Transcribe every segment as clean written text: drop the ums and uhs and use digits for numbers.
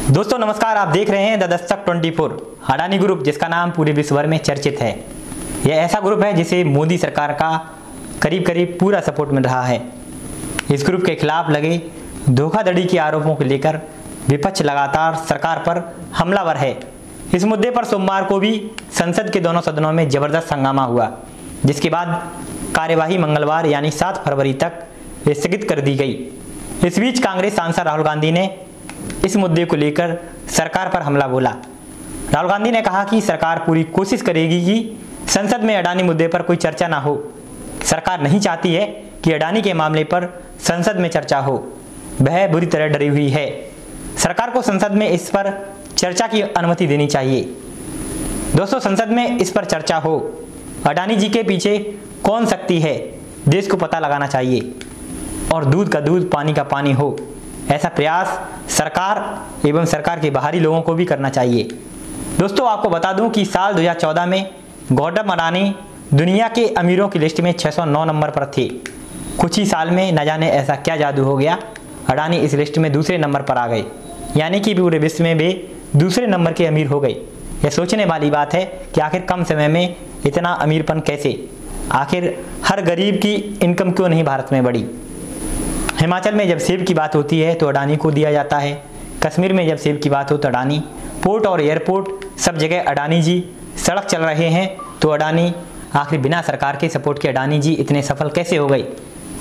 दोस्तों नमस्कार, आप देख रहे हैं द दस्तक 24। अडानी ग्रुप, जिसका नाम पूरे विश्व भर में चर्चित है, यह ऐसा ग्रुप है जिसे मोदी सरकार का करीब करीब पूरा सपोर्ट मिल रहा है। इस ग्रुप के खिलाफ लगे धोखाधड़ी के आरोपों को लेकर विपक्ष लगातार सरकार पर हमलावर है। इस मुद्दे पर सोमवार को भी संसद के दोनों सदनों में जबरदस्त हंगामा हुआ, जिसके बाद कार्यवाही मंगलवार यानी 7 फरवरी तक स्थगित कर दी गई। इस बीच कांग्रेस सांसद राहुल गांधी ने इस मुद्दे को लेकर सरकार पर हमला बोला। राहुल गांधी ने कहा कि सरकार पूरी कोशिश करेगी कि संसद में अडानी मुद्दे पर कोई चर्चा ना हो। सरकार नहीं चाहती है कि अडानी के मामले पर संसद में चर्चा हो। वह बुरी तरह डरी हुई है। सरकार को संसद में इस पर चर्चा की अनुमति देनी चाहिए। दोस्तों, संसद में इस पर चर्चा हो। अडानी जी के पीछे कौन शक्ति है, देश को पता लगाना चाहिए और दूध का दूध, पानी का पानी हो, ऐसा प्रयास सरकार एवं सरकार के बाहरी लोगों को भी करना चाहिए। दोस्तों, आपको बता दूं कि साल 2014 में गौतम अडानी दुनिया के अमीरों की लिस्ट में 609 नंबर पर थे। कुछ ही साल में न जाने ऐसा क्या जादू हो गया, अडानी इस लिस्ट में दूसरे नंबर पर आ गए, यानी कि पूरे विश्व में वे दूसरे नंबर के अमीर हो गए। यह सोचने वाली बात है कि आखिर कम समय में इतना अमीरपन कैसे? आखिर हर गरीब की इनकम क्यों नहीं भारत में बढ़ी? हिमाचल में जब सेब की बात होती है तो अडानी को दिया जाता है। कश्मीर में जब सेब की बात हो तो अडानी। पोर्ट और एयरपोर्ट सब जगह अडानी जी। सड़क चल रहे हैं तो अडानी। आखिर बिना सरकार के सपोर्ट के अडानी जी इतने सफल कैसे हो गए?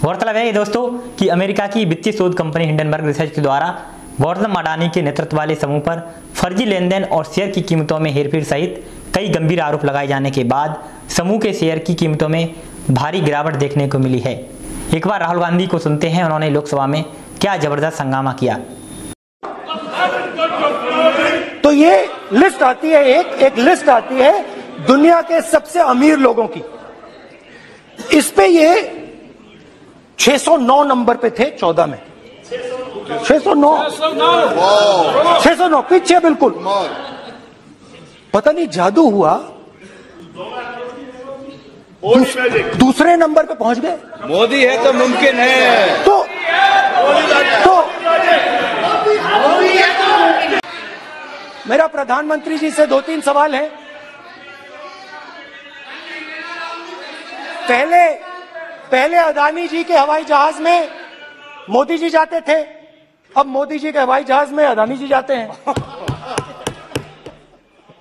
गौरतलब है दोस्तों कि अमेरिका की वित्तीय शोध कंपनी हिंडनबर्ग रिसर्च के द्वारा गौतम अडानी के नेतृत्व वाले समूह पर फर्जी लेनदेन और शेयर की कीमतों में हेरफेर सहित कई गंभीर आरोप लगाए जाने के बाद समूह के शेयर की कीमतों में भारी गिरावट देखने को मिली है। एक बार राहुल गांधी को सुनते हैं, उन्होंने लोकसभा में क्या जबरदस्त हंगामा किया। तो ये लिस्ट आती है, एक लिस्ट आती है दुनिया के सबसे अमीर लोगों की। इस पे ये 609 नंबर पे थे 14 में। 609 पीछे बिल्कुल। पता नहीं जादू हुआ, दूसरे नंबर पे पहुंच गए। मोदी है तो मुमकिन है। तो मेरा प्रधानमंत्री जी से 2-3 सवाल है। पहले अडानी जी के हवाई जहाज में मोदी जी जाते थे, अब मोदी जी के हवाई जहाज में अडानी जी जाते हैं।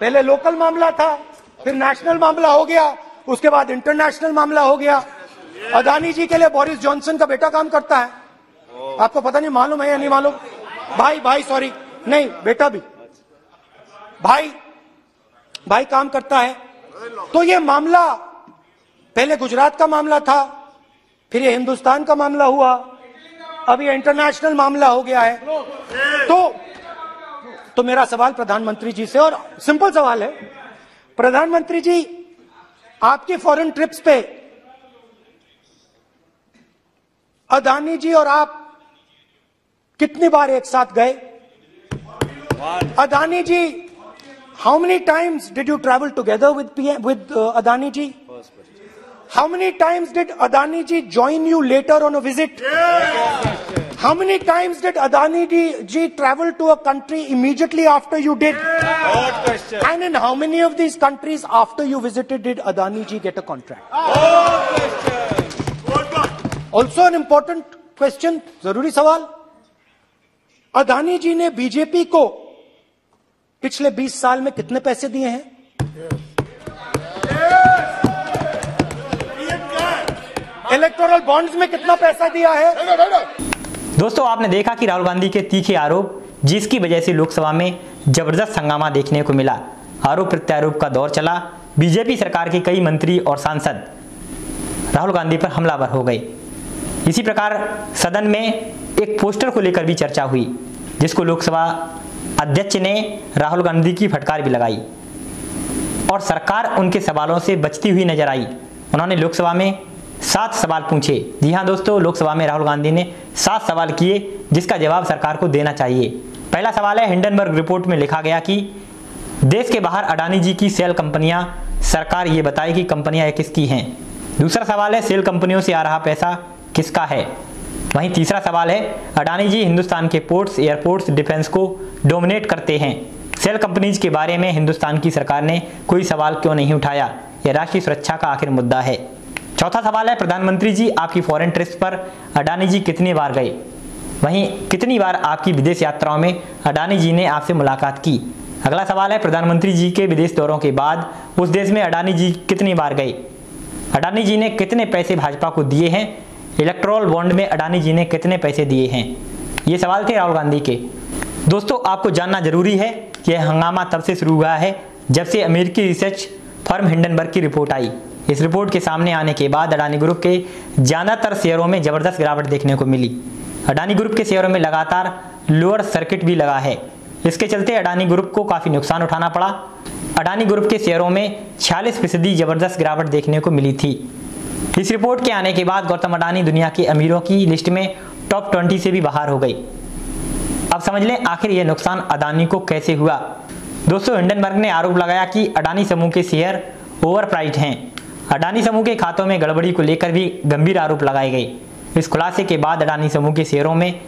पहले लोकल मामला था, फिर नेशनल मामला हो गया, उसके बाद इंटरनेशनल मामला हो गया। अडानी जी के लिए बोरिस जॉनसन का बेटा काम करता है। आपको पता नहीं मालूम है या नहीं मालूम? भाई सॉरी, नहीं बेटा भी, भाई काम करता है। तो ये मामला पहले गुजरात का मामला था, फिर ये हिंदुस्तान का मामला हुआ, अब ये इंटरनेशनल मामला हो गया है। तो मेरा सवाल प्रधानमंत्री जी से, और सिंपल सवाल है, प्रधानमंत्री जी आपकी फॉरेन ट्रिप्स पे अडानी जी और आप कितनी बार एक साथ गए? Adani ji, how many times did you travel together with Adani ji? How many times did Adani ji join you later on a visit? How many times did Adani ji travel to a country immediately after you did? And in how many of these countries after you visited did Adani ji get a contract? Also an important question, जरूरी सवाल, अडानी जी ने BJP को पिछले 20 साल में कितने पैसे दिए हैं? इलेक्टोरल बॉन्ड्स में कितना पैसा दिया है? दोस्तों, आपने देखा कि राहुल गांधी के तीखे आरोप, जिसकी वजह से लोकसभा में जबरदस्त हंगामा देखने को मिला। आरोप प्रत्यारोप का दौर चला। बीजेपी सरकार के कई मंत्री और सांसद राहुल गांधी पर हमलावर हो गए। इसी प्रकार सदन में एक पोस्टर को लेकर भी चर्चा हुई, जिसको लोकसभा अध्यक्ष ने राहुल गांधी की फटकार भी लगाई और सरकार उनके सवालों से बचती हुई नजर आई। उन्होंने लोकसभा में 7 सवाल पूछे। जी हाँ दोस्तों, लोकसभा में राहुल गांधी ने 7 सवाल किए, जिसका जवाब सरकार को देना चाहिए। पहला सवाल है, हिंडनबर्ग रिपोर्ट में लिखा गया कि देश के बाहर अडानी जी की सेल कंपनियां, सरकार ये बताए कि कंपनियां किसकी हैं। दूसरा सवाल है, सेल कंपनियों से आ रहा पैसा किसका है? वहीं तीसरा सवाल है, अडानी जी हिंदुस्तान के पोर्ट्स, एयरपोर्ट्स, डिफेंस को डोमिनेट करते हैं। सेल कंपनीज के बारे में हिंदुस्तान की सरकार ने कोई सवाल क्यों नहीं उठाया? यह राष्ट्रीय सुरक्षा का आखिर मुद्दा है। चौथा सवाल है, प्रधानमंत्री जी आपकी फॉरेन ट्रिप्स पर अडानी जी कितनी बार गए? वहीं कितनी बार आपकी विदेश यात्राओं में अडानी जी ने आपसे मुलाकात की? अगला सवाल है, प्रधानमंत्री जी के विदेश दौरों के बाद उस देश में अडानी जी कितनी बार गए? अडानी जी ने कितने पैसे भाजपा को दिए हैं? इलेक्टोरल बॉन्ड में अडानी जी ने कितने पैसे दिए हैं? ये सवाल थे राहुल गांधी के। दोस्तों, आपको जानना जरूरी है कि यह हंगामा तब से शुरू हुआ है जब से अमेरिकी रिसर्च फर्म हिंडनबर्ग की रिपोर्ट आई। इस रिपोर्ट के सामने आने के बाद अडानी ग्रुप के ज़्यादातर शेयरों में जबरदस्त गिरावट देखने को मिली। अडानी ग्रुप के शेयरों में लगातार लोअर सर्किट भी लगा है। इसके चलते अडानी ग्रुप को काफ़ी नुकसान उठाना पड़ा। अडानी ग्रुप के शेयरों में 46% जबरदस्त गिरावट देखने को मिली थी। इस रिपोर्ट के आने के बाद गौतम अडानी दुनिया के अमीरों की लिस्ट में टॉप 20 से भी बाहर हो गई। अब समझ लें आखिर यह नुकसान अडानी को कैसे हुआ। दोस्तों, हिंडनबर्ग ने आरोप लगाया कि अडानी समूह के शेयर ओवर प्राइस्ड हैं। अडानी समूह के खातों में गड़बड़ी को लेकर भी गंभीर आरोप लगाए गए। इस खुलासे के बाद अडानी समूह के शेयरों में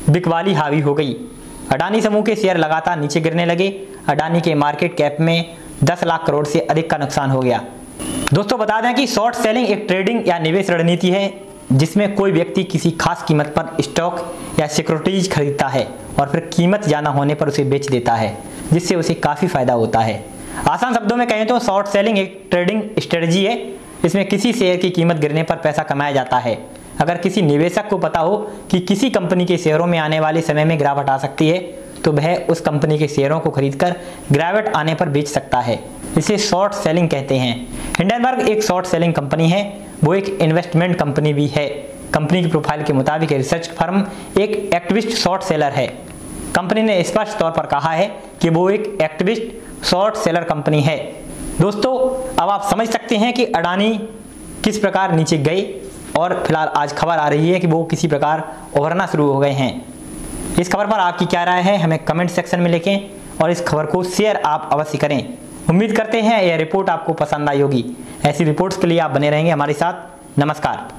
बिकवाली हावी हो गई। अडानी समूह के शेयर लगातार नीचे गिरने लगे। अडानी के मार्केट कैप में 10 लाख करोड़ से अधिक का नुकसान हो गया। दोस्तों, बता दें कि शॉर्ट सेलिंग एक ट्रेडिंग या निवेश रणनीति है जिसमें कोई व्यक्ति किसी खास कीमत पर स्टॉक या सिक्योरिटीज खरीदता है और फिर कीमत ज्यादा होने पर उसे बेच देता है, जिससे उसे काफ़ी फायदा होता है। आसान शब्दों में कहें तो शॉर्ट सेलिंग एक ट्रेडिंग स्ट्रेटजी है। इसमें किसी शेयर की कीमत गिरने पर पैसा कमाया जाता है। अगर किसी निवेशक को पता हो कि किसी कंपनी के शेयरों में आने वाले समय में गिरावट आ सकती है तो वह उस कंपनी के शेयरों को खरीदकर गिरावट आने पर बेच सकता है। इसे शॉर्ट सेलिंग कहते हैं। हिंडनबर्ग एक शॉर्ट सेलिंग कंपनी है। वो एक इन्वेस्टमेंट कंपनी भी है। कंपनी की प्रोफाइल के मुताबिक रिसर्च फर्म एक एक्टिविस्ट शॉर्ट सेलर है। कंपनी ने स्पष्ट तौर पर कहा है कि वो एक एक्टिविस्ट शॉर्ट सेलर कंपनी है। दोस्तों, अब आप समझ सकते हैं कि अडानी किस प्रकार नीचे गए और फिलहाल आज खबर आ रही है कि वो किसी प्रकार उभरना शुरू हो गए हैं। इस खबर पर आपकी क्या राय है हमें कमेंट सेक्शन में लिखें और इस खबर को शेयर आप अवश्य करें। उम्मीद करते हैं यह रिपोर्ट आपको पसंद आई होगी। ऐसी रिपोर्ट्स के लिए आप बने रहेंगे हमारे साथ। नमस्कार।